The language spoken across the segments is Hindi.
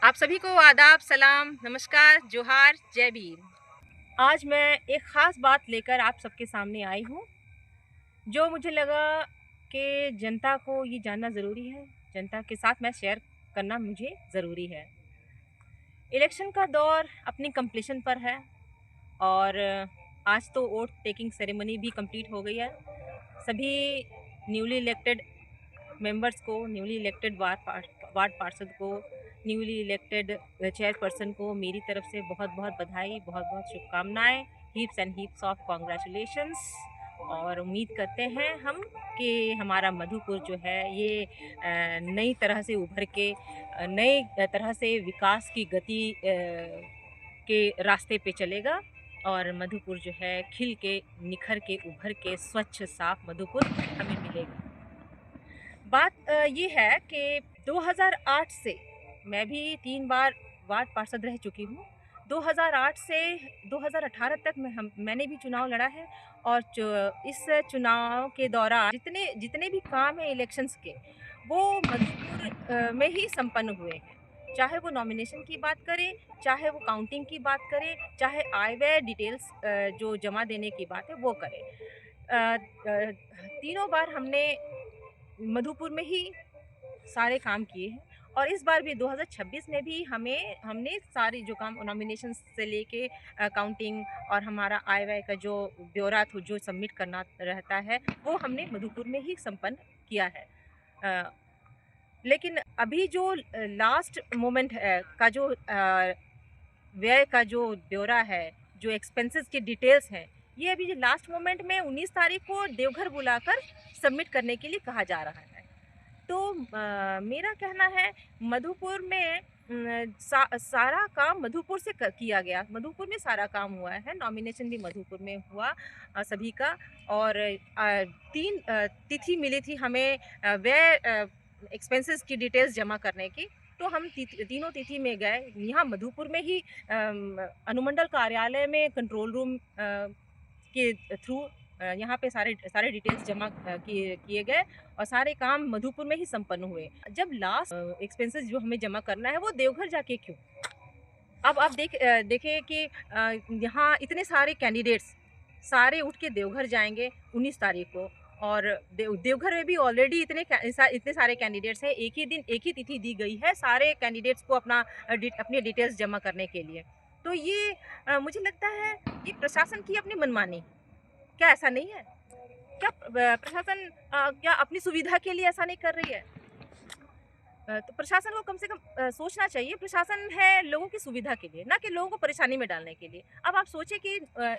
आप सभी को आदाब, सलाम, नमस्कार, जोहार, जय भीम। आज मैं एक ख़ास बात लेकर आप सबके सामने आई हूँ, जो मुझे लगा कि जनता को ये जानना ज़रूरी है, जनता के साथ मैं शेयर करना मुझे ज़रूरी है। इलेक्शन का दौर अपनी कंप्लीशन पर है और आज तो वोट टेकिंग सेरेमनी भी कंप्लीट हो गई है। सभी न्यूली इलेक्टेड मेंबर्स को, न्यूली इलेक्टेड वार्ड पार्षद को, न्यूली इलेक्टेड चेयरपर्सन को मेरी तरफ से बहुत बहुत बधाई, बहुत बहुत शुभकामनाएं, heaps and heaps of congratulations. और उम्मीद करते हैं हम कि हमारा मधुपुर जो है ये नई तरह से उभर के नई तरह से विकास की गति के रास्ते पे चलेगा और मधुपुर जो है खिल के, निखर के, उभर के स्वच्छ साफ मधुपुर हमें मिलेगा। बात ये है कि 2008 से मैं भी 3 बार वार्ड पार्षद रह चुकी हूँ। 2008 से 2018 तक मैंने भी चुनाव लड़ा है और इस चुनाव के दौरान जितने जितने भी काम हैं इलेक्शंस के, वो मधुपुर में ही संपन्न हुए हैं। चाहे वो नॉमिनेशन की बात करें, चाहे वो काउंटिंग की बात करें, चाहे आय व्यय डिटेल्स जो जमा देने की बात है वो करें। तीनों बार हमने मधुपुर में ही सारे काम किए हैं और इस बार भी 2026 में भी हमने सारे जो काम नॉमिनेशन से लेके काउंटिंग और हमारा आय व्यय का जो ब्यौरा जो सबमिट करना रहता है वो हमने मधुपुर में ही संपन्न किया है। लेकिन अभी जो लास्ट मोमेंट है का जो व्यय का जो ब्यौरा है, जो एक्सपेंसेस की डिटेल्स हैं, ये अभी लास्ट मोमेंट में 19 तारीख को देवघर बुलाकर सबमिट करने के लिए कहा जा रहा है। तो मेरा कहना है मधुपुर में सारा काम मधुपुर से किया गया, मधुपुर में सारा काम हुआ है। नॉमिनेशन भी मधुपुर में हुआ सभी का। और 3 तिथि मिली थी हमें व्यय एक्सपेंसेस की डिटेल्स जमा करने की। तो हम तीनों तिथि में गए, यहाँ मधुपुर में ही अनुमंडल कार्यालय में कंट्रोल रूम के थ्रू यहाँ पे सारे डिटेल्स जमा किए गए और सारे काम मधुपुर में ही संपन्न हुए। जब लास्ट एक्सपेंसेस जो हमें जमा करना है वो देवघर जाके क्यों? अब आप देखें कि यहाँ इतने सारे कैंडिडेट्स सारे उठ के देवघर जाएंगे 19 तारीख को और देवघर में भी ऑलरेडी इतने सारे कैंडिडेट्स हैं। एक ही दिन एक ही तिथि दी गई है सारे कैंडिडेट्स को अपनी डिटेल्स जमा करने के लिए। तो ये मुझे लगता है कि प्रशासन की अपनी मनमानी। क्या ऐसा नहीं है? क्या प्रशासन क्या अपनी सुविधा के लिए ऐसा नहीं कर रही है? तो प्रशासन को कम से कम सोचना चाहिए। प्रशासन है लोगों की सुविधा के लिए, ना कि लोगों को परेशानी में डालने के लिए। अब आप सोचें कि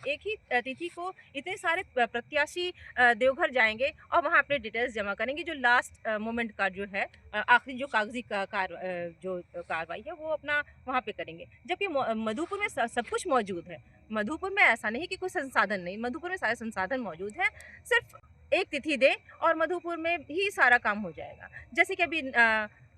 एक ही तिथि को इतने सारे प्रत्याशी देवघर जाएंगे और वहाँ अपने डिटेल्स जमा करेंगे, जो लास्ट मोमेंट का जो है आखिरी जो कागजी जो कार्रवाई है वो अपना वहाँ पे करेंगे। जबकि मधुपुर में सब कुछ मौजूद है। मधुपुर में ऐसा नहीं कि कोई संसाधन नहीं, मधुपुर में सारे संसाधन मौजूद हैं। सिर्फ एक तिथि दें और मधुपुर में ही सारा काम हो जाएगा। जैसे कि अभी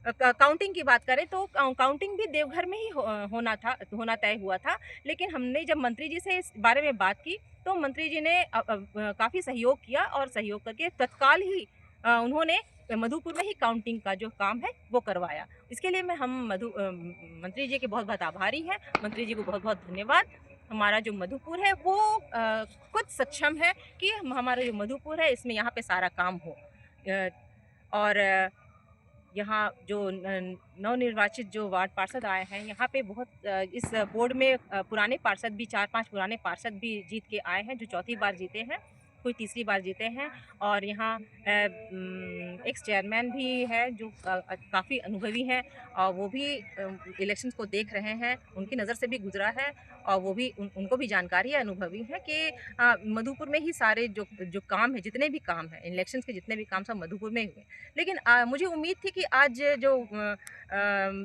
काउंटिंग की बात करें तो काउंटिंग भी देवघर में ही होना तय हुआ था। लेकिन हमने जब मंत्री जी से इस बारे में बात की तो मंत्री जी ने काफ़ी सहयोग किया और सहयोग करके तत्काल ही उन्होंने मधुपुर में ही काउंटिंग का जो काम है वो करवाया। इसके लिए हम मंत्री जी के बहुत बहुत आभारी हैं। मंत्री जी को बहुत बहुत धन्यवाद। हमारा जो मधुपुर है वो खुद सक्षम है कि हमारा जो मधुपुर है इसमें यहाँ पे सारा काम हो। और यहाँ जो नवनिर्वाचित जो वार्ड पार्षद आए हैं, यहाँ पे बहुत इस बोर्ड में पुराने पार्षद भी 4-5 पुराने पार्षद भी जीत के आए हैं, जो चौथी बार जीते हैं, कोई तीसरी बार जीते हैं। और यहाँ एक्स चेयरमैन भी है जो काफ़ी अनुभवी हैं और वो भी इलेक्शंस को देख रहे हैं, उनकी नज़र से भी गुजरा है और वो भी उनको भी जानकारी है, अनुभवी है कि मधुपुर में ही सारे जो काम है, जितने भी काम हैं इलेक्शंस के, जितने भी काम सब मधुपुर में ही हुए। लेकिन मुझे उम्मीद थी कि आज जो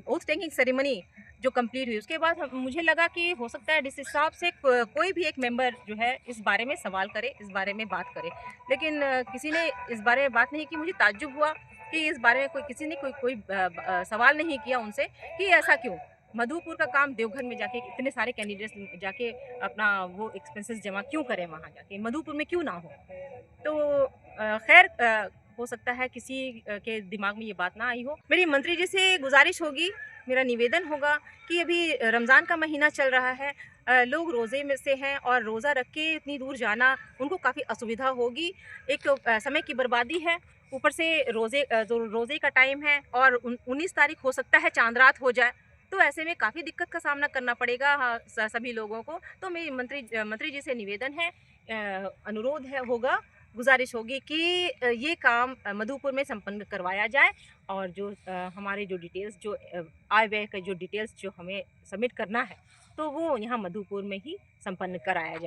ओथ टेकिंग सेरेमनी जो कंप्लीट हुई उसके बाद मुझे लगा कि हो सकता है जिस हिसाब से कोई भी एक मेंबर जो है इस बारे में सवाल करे, इस बारे में बात करे। लेकिन किसी ने इस बारे में बात नहीं की। मुझे ताज्जुब हुआ कि इस बारे में किसी ने कोई सवाल नहीं किया उनसे कि ऐसा क्यों? मधुपुर का काम देवघर में जाके इतने सारे कैंडिडेट्स जाके अपना वो एक्सपेंसेस जमा क्यों करें वहाँ जाके, मधुपुर में क्यों ना हो? तो खैर हो सकता है किसी के दिमाग में ये बात ना आई हो। मेरी मंत्री जी से गुजारिश होगी, मेरा निवेदन होगा कि अभी रमज़ान का महीना चल रहा है, लोग रोज़े में से हैं और रोज़ा रख के इतनी दूर जाना उनको काफ़ी असुविधा होगी। एक तो समय की बर्बादी है, ऊपर से जो रोज़े का टाइम है और 19 तारीख हो सकता है चाँद रात हो जाए, तो ऐसे में काफ़ी दिक्कत का सामना करना पड़ेगा हाँ, सभी लोगों को। तो मेरी मंत्री जी से निवेदन है, अनुरोध है होगा, गुज़ारिश होगी कि ये काम मधुपुर में संपन्न करवाया जाए और जो हमारे जो डिटेल्स जो आय व्यय का जो डिटेल्स जो हमें सबमिट करना है, तो वो यहाँ मधुपुर में ही संपन्न कराया जाए।